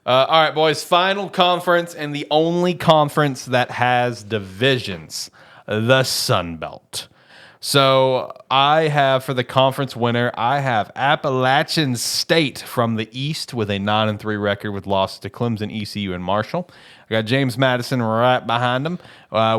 All right, boys. Final conference and the only conference that has divisions, the Sun Belt. So I have for the conference winner, I have Appalachian State from the East with a 9-3 record with losses to Clemson, ECU, and Marshall. I got James Madison right behind them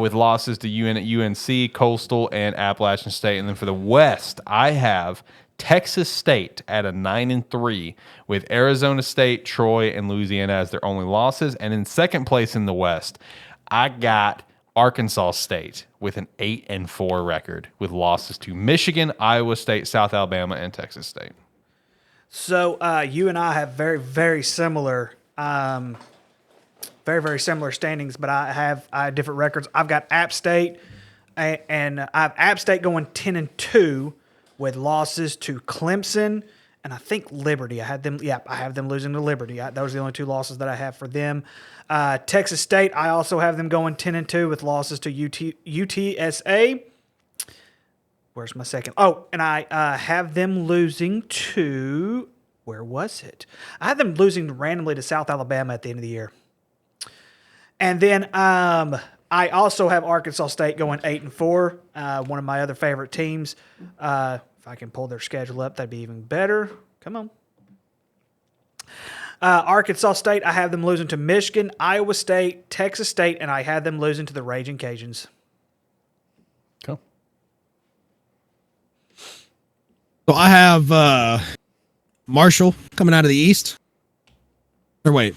with losses to UNC, Coastal, and Appalachian State. And then for the West, I have Texas State at a 9-3 with Arizona State, Troy, and Louisiana as their only losses. And in second place in the West, I got Arkansas State with an 8-4 record with losses to Michigan, Iowa State, South Alabama, and Texas State. So you and I have very similar, very similar standings, but I have different records. I've got App State, and I have App State going 10-2 with losses to Clemson and I think Liberty. I have them losing to Liberty. Those are the only two losses that I have for them. Texas State, I also have them going 10-2 with losses to UTSA. Where's my second? Oh, and I have them losing to, where was it? I had them losing randomly to South Alabama at the end of the year. And then I also have Arkansas State going 8-4, one of my other favorite teams. If I can pull their schedule up, that'd be even better. Come on. Arkansas State, I have them losing to Michigan, Iowa State, Texas State, and I had them losing to the Raging Cajuns. Cool. So I have Marshall coming out of the East. Or wait,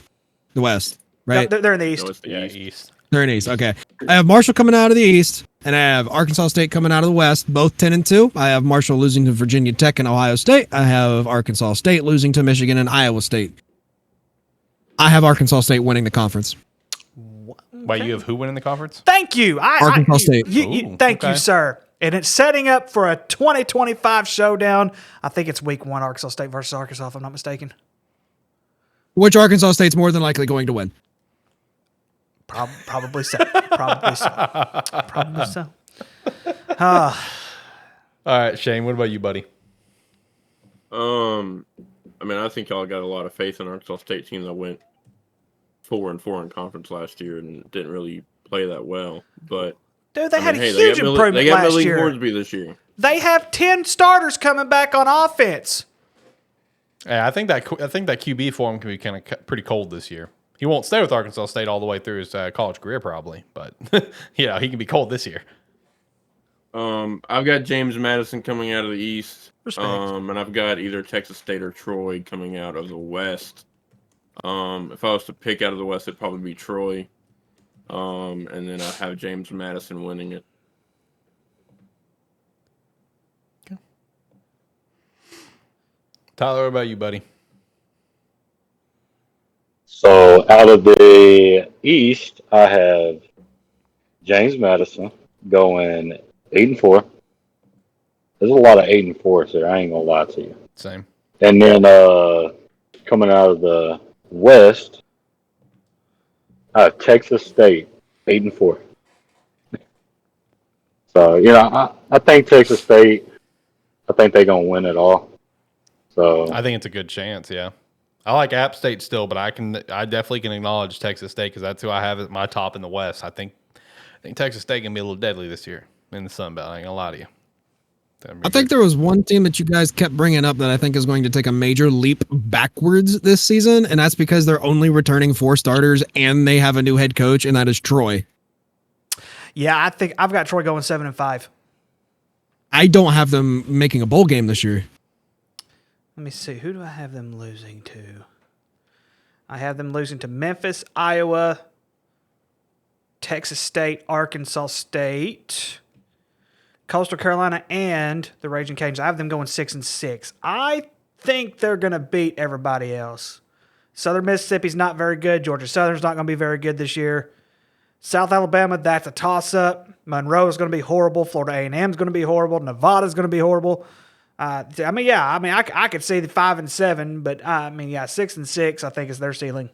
the West, right? No, they're in the East. No, it's the East. They're in the East, okay. I have Marshall coming out of the East, and I have Arkansas State coming out of the West, both 10-2. I have Marshall losing to Virginia Tech and Ohio State. I have Arkansas State losing to Michigan and Iowa State. I have Arkansas State winning the conference. Wait, you have who winning the conference? Thank you. Arkansas State. Thank you, sir. And it's setting up for a 2025 showdown. I think it's week 1, Arkansas State versus Arkansas, if I'm not mistaken. Which Arkansas State's more than likely going to win? Probably so. Probably so. All right, Shane, what about you, buddy? I think y'all got a lot of faith in Arkansas State team that went 4-4 in conference last year and didn't really play that well. But dude, they had a huge improvement they got last Millie year. Hornsby this year. They have 10 starters coming back on offense. Yeah, I think that QB for him can be kind of pretty cold this year. He won't stay with Arkansas State all the way through his college career, probably, but he can be cold this year. I've got James Madison coming out of the East, Respect. and I've got either Texas State or Troy coming out of the West. If I was to pick out of the West, it'd probably be Troy, and then I have James Madison winning it. Okay. Tyler, what about you, buddy? So out of the East, I have James Madison going 8-4. There's a lot of 8-4s there. I ain't gonna lie to you. Same. And then coming out of the West, I have Texas State 8-4. So I think Texas State. I think they're gonna win it all. So I think it's a good chance. Yeah. I like App State still, but I definitely can acknowledge Texas State because that's who I have at my top in the West. I think Texas State can be a little deadly this year in the Sun Belt. I ain't gonna lie to you. I think there was one team that you guys kept bringing up that I think is going to take a major leap backwards this season, and that's because they're only returning 4 starters and they have a new head coach, and that is Troy. Yeah, I think I've got Troy going 7-5. I don't have them making a bowl game this year. Let me see. Who do I have them losing to? I have them losing to Memphis, Iowa, Texas State, Arkansas State, Coastal Carolina, and the Raging Cajuns. I have them going 6-6. I think they're going to beat everybody else. Southern Mississippi's not very good. Georgia Southern's not going to be very good this year. South Alabama, that's a toss-up. Monroe is going to be horrible. Florida A&M is going to be horrible. Nevada's going to be horrible. I could see the 5-7, but 6-6, I think, is their ceiling.